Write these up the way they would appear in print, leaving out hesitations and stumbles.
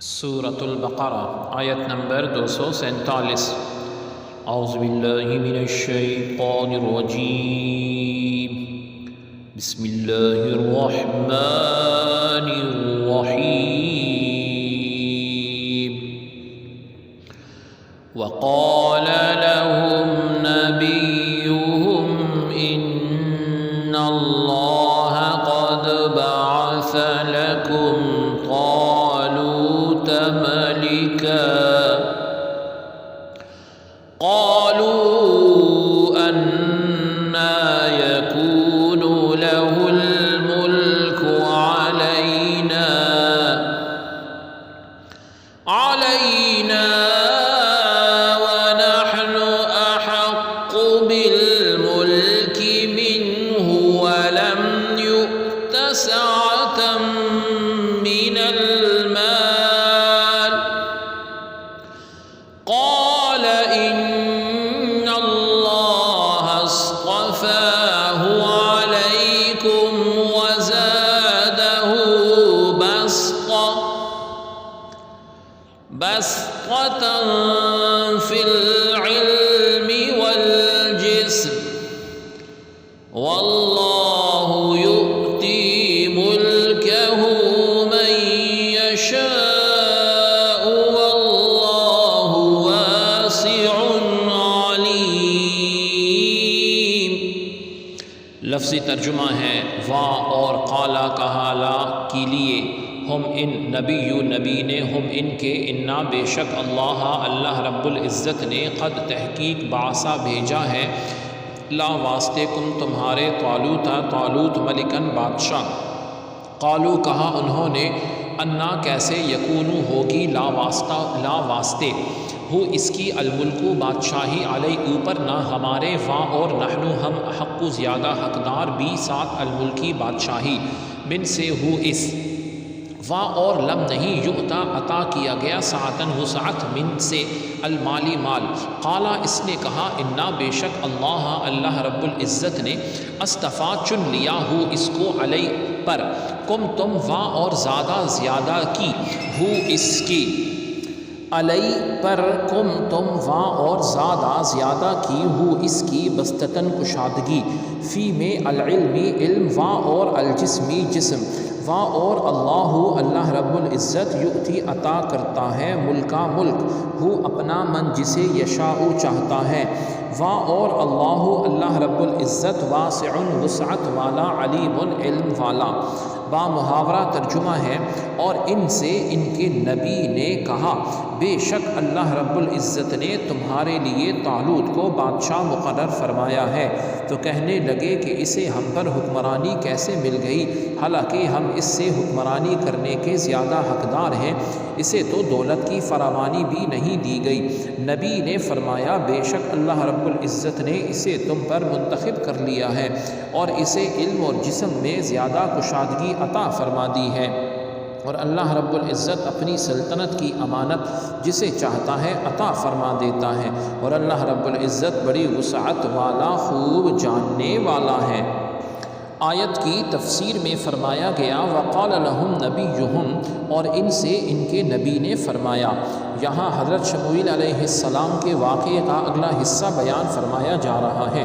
سورة البقرہ آیت نمبر 247۔ اعوذ باللہ من الشیطان الرجیم، بسم اللہ الرحمن الرحیم۔ وقال لهم نبيهم إن الله قد بعث لكم طالوت ملكا، قالوا أنى يكون له الملك علينا ونحن أحق بالملك منه ولم يؤت سعة من المال، قال إن الله اصطفاه عليكم وزاده بسطة في العلم والجسم، والله يؤتي ملكه من يشاء والله واسع عليم۔ لفظی ترجمہ ہے وا اور قالا کا حالہ کے لیے، ہم ان نبی نے ہم ان کے انا بے شک اللہ رب العزت نے قد تحقیق بعثا بھیجا ہے لا واسطے کم تمہارے طالوت ملکن بادشاہ۔ قالو کہا انہوں نے انا کیسے یکونو ہوگی لا واسطے ہو اس کی الملک بادشاہی علیہ اوپر نہ ہمارے وا اور نحنو ہم حق زیادہ حقدار بھی ساتھ الملکی بادشاہی من سے ہو اس وا اور لم نہیں یؤتا عطا کیا گیا ساعتن وسعت من سے المالی مال، قالا اس نے کہا انا بے شک اللہ رب العزت نے اصطفیٰ چن لیا ہو اس کو علیہ پر کم تم وا اور زیادہ کی ہو اس کی علیہ پر کم تم وا اور زیادہ کی ہو اس کی بستتن کشادگی فی میں العلمی علم وا اور الجسمی جسم وا اور اللہ رب العزت یؤتی عطا کرتا ہے ملکا ملک ہو اپنا من جسے یشاء چاہتا ہے، وا اور اللہ رب العزت واسع وسعت والا علیم علم والا۔ با محاورہ ترجمہ ہے اور ان سے ان کے نبی نے کہا بے شک اللہ رب العزت نے تمہارے لیے طالوت کو بادشاہ مقرر فرمایا ہے، تو کہنے لگے کہ اسے ہم پر حکمرانی کیسے مل گئی حالانکہ ہم اس سے حکمرانی کرنے کے زیادہ حقدار ہیں، اسے تو دولت کی فراوانی بھی نہیں دی گئی۔ نبی نے فرمایا بے شک اللہ رب العزت نے اسے تم پر منتخب کر لیا ہے اور اسے علم اور جسم میں زیادہ کشادگی عطا فرما دی ہے، اور اللہ رب العزت اپنی سلطنت کی امانت جسے چاہتا ہے عطا فرما دیتا ہے، اور اللہ رب العزت بڑی وسعت والا خوب جاننے والا ہے۔ آیت کی تفسیر میں فرمایا گیا وقال لهم نبیہم، اور ان سے ان کے نبی نے فرمایا۔ یہاں حضرت شموئیل علیہ السلام کے واقعے کا اگلا حصہ بیان فرمایا جا رہا ہے۔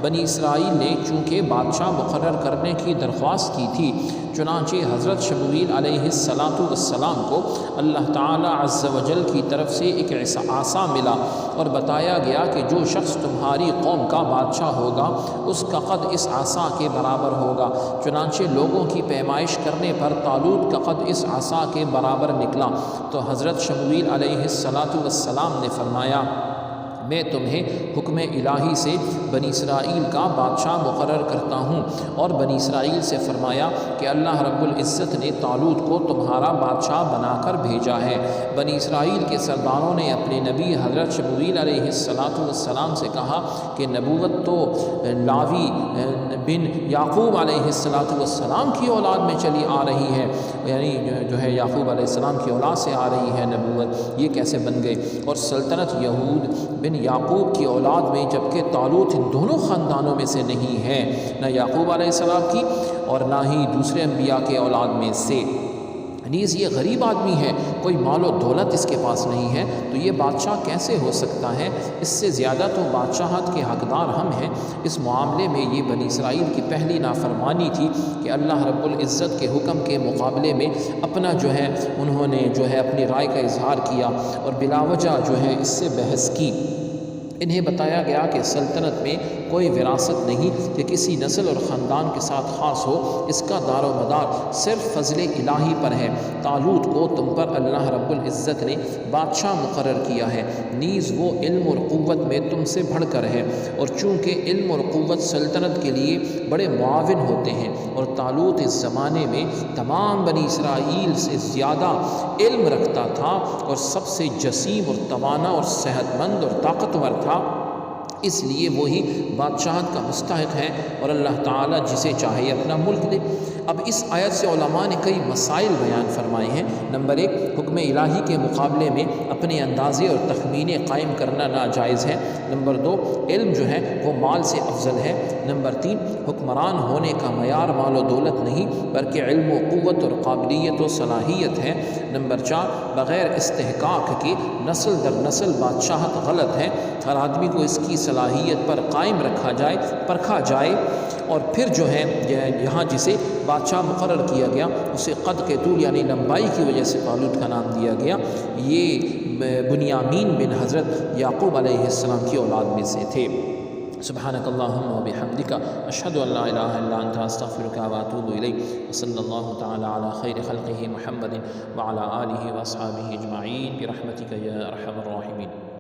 بنی اسرائیل نے چونکہ بادشاہ مقرر کرنے کی درخواست کی تھی، چنانچہ حضرت شموئیل علیہ السلام کو اللہ تعالی عز و جل کی طرف سے ایک عصا ملا اور بتایا گیا کہ جو شخص تمہاری قوم کا بادشاہ ہوگا اس کا قد اس عصا کے برابر ہوگا، چنانچہ لوگوں کی پیمائش کرنے پر طالوت کا قد اس عصا کے برابر نکلا، تو حضرت شموئیل علیہ السلام نے فرمایا میں تمہیں حکم الہی سے بنی اسرائیل کا بادشاہ مقرر کرتا ہوں، اور بنی اسرائیل سے فرمایا کہ اللہ رب العزت نے طالوت کو تمہارا بادشاہ بنا کر بھیجا ہے۔ بنی اسرائیل کے سرداروں نے اپنے نبی حضرت شموئیل علیہ السلام سے کہا کہ نبوت تو لاوی بن یعقوب علیہ السلام کی اولاد میں چلی آ رہی ہے، یعنی جو ہے یعقوب علیہ السلام کی اولاد سے آ رہی ہے نبوت، یہ کیسے بن گئے؟ اور سلطنت یہود بن یعقوب کی اولاد میں، جبکہ طالوت ان دونوں خاندانوں میں سے نہیں ہے، نہ یعقوب علیہ السلام کی اور نہ ہی دوسرے انبیاء کے اولاد میں سے۔ نیز یہ غریب آدمی ہے، کوئی مال و دولت اس کے پاس نہیں ہے، تو یہ بادشاہ کیسے ہو سکتا ہے؟ اس سے زیادہ تو بادشاہت کے حقدار ہم ہیں۔ اس معاملے میں یہ بنی اسرائیل کی پہلی نافرمانی تھی کہ اللہ رب العزت کے حکم کے مقابلے میں اپنا جو ہے انہوں نے جو ہے اپنی رائے کا اظہار کیا اور بلا وجہ جو ہے اس سے بحث کی۔ انہیں بتایا گیا کہ سلطنت میں کوئی وراثت نہیں کہ کسی نسل اور خاندان کے ساتھ خاص ہو، اس کا دار و مدار صرف فضل الہی پر ہے۔ طالوت کو تم پر اللہ رب العزت نے بادشاہ مقرر کیا ہے، نیز وہ علم اور قوت میں تم سے بڑھ کر ہے، اور چونکہ علم اور قوت سلطنت کے لیے بڑے معاون ہوتے ہیں، اور طالوت اس زمانے میں تمام بنی اسرائیل سے زیادہ علم رکھتا تھا اور سب سے جسیم اور توانا اور صحت مند اور طاقتور تھا، اس لیے وہی بادشاہت کا مستحق ہے، اور اللہ تعالیٰ جسے چاہے اپنا ملک دے۔ اب اس آیت سے علماء نے کئی مسائل بیان فرمائے ہیں۔ نمبر 1، حکم الہی کے مقابلے میں اپنے اندازے اور تخمینے قائم کرنا ناجائز ہے۔ نمبر 2، علم جو ہے وہ مال سے افضل ہے۔ نمبر 3، حکمران ہونے کا معیار مال و دولت نہیں بلکہ علم و قوت اور قابلیت و صلاحیت ہے۔ نمبر 4، بغیر استحقاق کے نسل در نسل بادشاہت غلط ہے، ہر آدمی کو اس کی صلاحیت پر قائم رکھا جائے، پرکھا جائے، اور پھر جو ہے یہاں جسے بادشاہ مقرر کیا گیا اسے قد کے طول یعنی لمبائی کی وجہ سے طالوت کا نام دیا گیا۔ یہ بنیامین بن حضرت یعقوب علیہ السلام کی اولاد میں سے تھے۔ سبحانک اللہم و بحمدک، اشہد ان لا الہ الا انت، استغفرک و اتوب الیک، وصلی اللہ تعالی علی خیر خلقہ محمد وعلی آلہ واصحابہ اجمعین برحمتک یا ارحم الراحمین۔